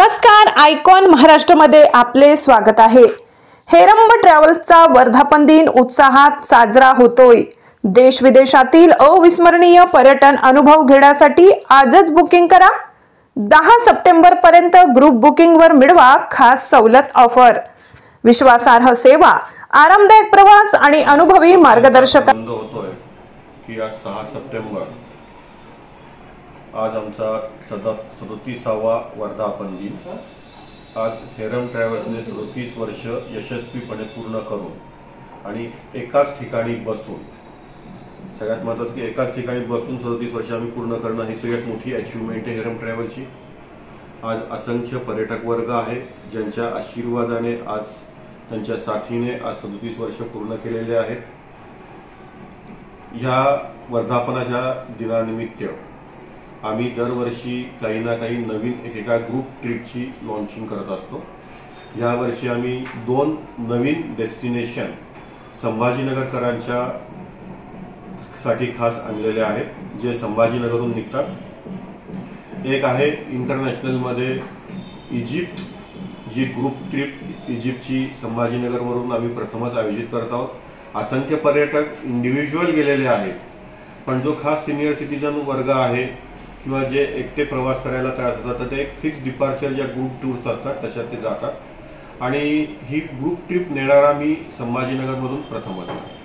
नमस्कार, आयकॉन महाराष्ट्रमध्ये आपले स्वागत आहे। हेरंब ट्रॅव्हल्सचा वर्धापन दिन उत्साहात साजरा होतोय। देश विदेशातील अविस्मरणीय पर्यटन अनुभव घेण्यासाठी आजच बुकिंग करा। 10 सप्टेंबर पर्यंत ग्रुप बुकिंग वर मिळवा खास सवलत ऑफर। विश्वासार्ह सेवा, आरामदायक प्रवास आणि अनुभवी मार्गदर्शक होतोय की आज 6 सप्टेंबर आज आमचा 37वा वर्धापन दिन। आज हेरंब ट्रॅव्हल्सने 37 वर्ष यशस्वीपणे पूर्ण करून आणि एकाच ठिकाणी बसून, सगळ्यात महत्त्वाचं की एकाच ठिकाणी बसून 37 वर्ष आम्ही पूर्ण करणं ही सगळ्यात मोठी अचीवमेंट आहे हेरंब ट्रॅव्हलची। आज असंख्य पर्यटक वर्ग आहे ज्यांच्या आशीर्वादाने, आज त्यांच्या साथीने आज 37 वर्ष पूर्ण केलेले आहेत। ह्या वर्धापनाच्या दिनानिमित्त आम्ही दरवर्षी काही ना काही नवीन एका ग्रुप ट्रिपची लॉन्चिंग करत असतो। या वर्षी आम्ही 2 नवीन डेस्टिनेशन संभाजीनगरकरांच्या साठी खास आणलेले आहेत, जे संभाजीनगरहून निघतात। एक आहे इंटरनॅशनल मध्ये इजिप्त, जी ग्रुप ट्रिप इजिप्तची संभाजीनगरवरून आम्ही प्रथमच आयोजित करत आहोत। असंख्य पर्यटक इंडिव्हिज्युअल गेलेले आहेत, पण जो खास सिनियर सिटीजन वर्ग आहे किंवा जे एकटे प्रवास करायला तयार होतात तर ते एक फिक्स डिपार्चर ज्या ग्रुप टूर्स असतात त्याच्यात ते जातात। आणि ही ग्रुप ट्रिप नेणारा मी संभाजीनगरमधून प्रथमच आहे।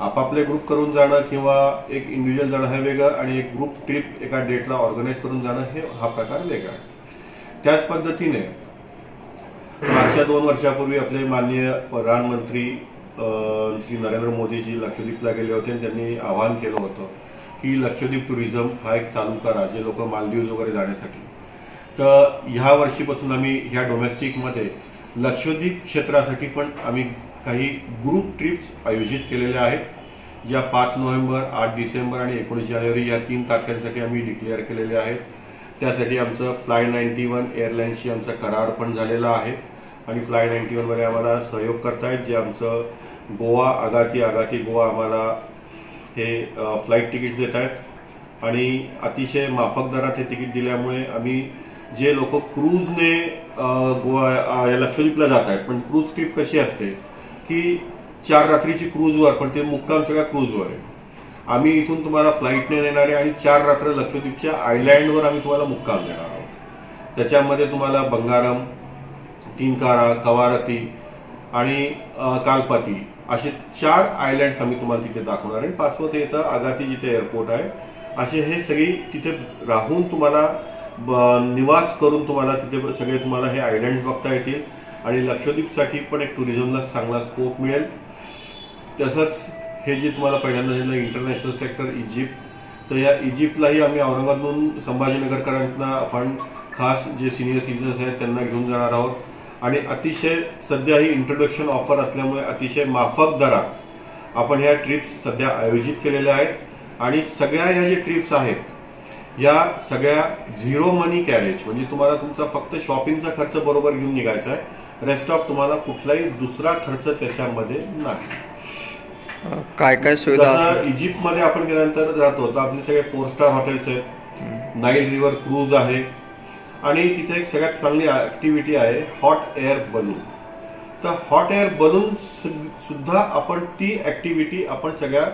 आपापले ग्रुप करून जाणं किंवा एक इंडिव्हिज्युअल जाणं हे वेगळं आणि एक ग्रुप ट्रिप एका डेटला ऑर्गनाईज करून जाणं हा प्रकार वेगळा आहे। त्याच पद्धतीने मागच्या 2 वर्षापूर्वी आपले माननीय प्रधानमंत्री श्री नरेंद्र मोदीजी लक्षद्वीपला गेले होते आणि त्यांनी आवाहन केलं होतं की लक्षद्वीप टुरिझम हा एक चालू करा, जे लोक मालदीव्स वगैरे जाण्यासाठी। तर ह्या वर्षीपासून आम्ही ह्या डोमेस्टिकमध्ये लक्षद्वीप क्षेत्रासाठी पण आम्ही काही ग्रुप ट्रिप्स आयोजित केलेल्या आहेत, ज्या 5 नोव्हेंबर, 8 डिसेंबर आणि 19 जानेवारी या 3 तारखांसाठी आम्ही डिक्लेअर केलेले आहेत। त्यासाठी आमचं फ्लाय 91 एअरलाईन्सशी आमचा करार पण झालेला आहे आणि फ्लाय 91 मध्ये आम्हाला सहयोग करतायत, जे आमचं गोवा आगाती गोवा आम्हाला हे फ्लाईट तिकीट देत आहेत आणि अतिशय माफक दरात हे तिकीट दिल्यामुळे आम्ही जे लोक क्रूजने गोवा लक्षद्वीपला जात आहेत, पण क्रूज ट्रिप कशी असते की 4 रात्रीची क्रूजवर, पण ते मुक्काम सगळ्या क्रूजवर आहे। आम्ही इथून तुम्हाला फ्लाईटने नेणार आहे आणि 4 रात्र लक्षद्वीपच्या आयलँडवर आम्ही तुम्हाला मुक्काम देणार आहोत। त्याच्यामध्ये तुम्हाला बंगारम, टिनकारा, कवारती आणि कालपाती असे 4 आयलँड्स आम्ही तुम्हाला तिथे दाखवणार आहे। 5वं ते येतं आगाती, जिथे एअरपोर्ट आहे। असे हे सगळी तिथे राहून तुम्हाला निवास करून तुम्हाला तिथे सगळे तुम्हाला हे आयलँड्स बघता येतील आणि लक्षद्वीपसाठी पण एक टुरिझमला चांगला स्कोप मिळेल। तसंच हे जे तुम्हाला पहिल्यांदा दिलं इंटरनॅशनल सेक्टर इजिप्त, तर या इजिप्तलाही आम्ही औरंगाबादहून संभाजीनगरकरांना आपण खास जे सिनियर सिटीजन्स आहेत त्यांना घेऊन जाणार आहोत आणि अतिशय सध्या ही इंट्रोडक्शन ऑफर असल्यामुळे अतिशय माफक दरात आपण ह्या ट्रिप्स सध्या आयोजित केलेल्या आहेत। आणि सगळ्या ह्या जे ट्रिप्स आहेत या सगळ्या 0 मनी कॅरेज, म्हणजे तुम्हाला तुमचा फक्त शॉपिंगचा खर्च बरोबर घेऊन निघायचा आहे, रेस्ट ऑफ तुम्हाला कुठलाही दुसरा खर्च त्याच्यामध्ये नाही। काय सुविधा इजिप्तमध्ये आपण गेल्यानंतर जातो तर आपले सगळे 4 स्टार हॉटेल्स आहेत, नाईल रिव्हर क्रूज आहे आणि तिथे एक सगळ्यात चांगली ऍक्टिव्हिटी आहे हॉट एअर बलून। तर हॉट एअर बलून सुद्धा आपण ती ऍक्टिव्हिटी आपण सगळ्या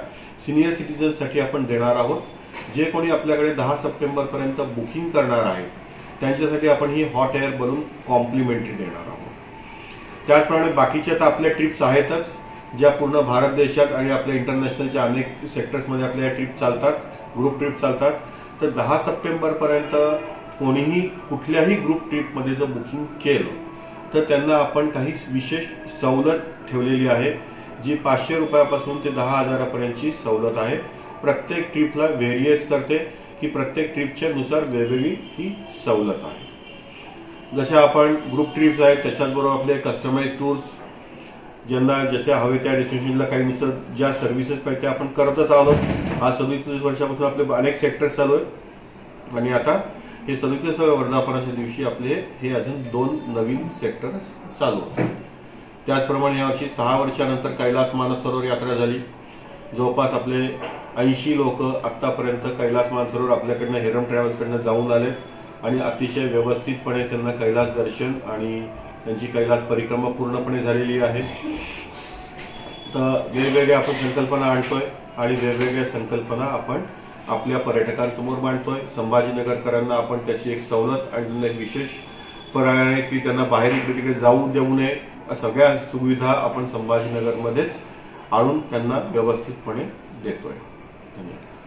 सिनियर सिटीजनसाठी आपण देणार आहोत। जे कोणी आपल्याकडे 10 सप्टेंबर पर्यंत बुकिंग करणार आहे त्यांच्यासाठी आपण ही हॉट एअर बलून कॉम्प्लिमेंटरी देणार आहोत। त्याचप्रमाणे बाकीच्या तर आपल्या ट्रिप्स आहेतच, ज्या पूर्ण भारत देशात आणि आपल्या इंटरनॅशनलच्या अनेक सेक्टर्समध्ये आपल्या ट्रिप चालतात, ग्रुप ट्रिप चालतात। तर 10 सप्टेंबर पर्यंत कोणीही कुठल्याही ग्रुप ट्रिपमध्ये जर बुकिंग केलं तर त्यांना आपण काही विशेष सवलत ठेवलेली आहे, जी 500 रुपयापासून ते 10,000 पर्यंतची सवलत आहे। प्रत्येक ट्रिपला व्हेरिएट करते की प्रत्येक ट्रिपच्या नुसार वेगवेगळी ही सवलत आहे। जशा आपण ग्रुप ट्रिप्स आहेत त्याच्याचबरोबर आपले कस्टमाइज टूर्स, ज्यांना जसे हवे त्या डेस्टिनेशनला काही नुसतं ज्या सर्व्हिसेस पाहिजे त्या आपण करतच आहोत। आज 37 वर्षापासून आपले अनेक सेक्टर्स चालू आहेत आणि आता हे 37व्या वर्धापनाच्या दिवशी आपले हे अजून 2 नवीन सेक्टर चालू आहेत। त्याचप्रमाणे यावर्षी 6 वर्षानंतर कैलास मानसरोवर यात्रा झाली। जवळपास आपले 80 लोक आतापर्यंत कैलास मानसरोवर आपल्याकडनं हेरंब ट्रॅव्हल्सकडनं जाऊन आले आणि अतिशय व्यवस्थितपणे त्यांना कैलास दर्शन आणि त्यांची कैलास परिक्रमा पूर्णपणे झालेली आहे। तर वेगवेगळ्या आपण संकल्पना आणतोय आणि वेगवेगळ्या संकल्पना आपण आपल्या पर्यटकांसमोर मांडतोय। संभाजीनगरकरांना आपण त्याची एक सवलत आणि एक विशेष पर्याय की त्यांना बाहेर इकडे जाऊ देऊ नये, सगळ्या सुविधा आपण संभाजीनगरमध्येच आणून त्यांना व्यवस्थितपणे देतोय। धन्यवाद।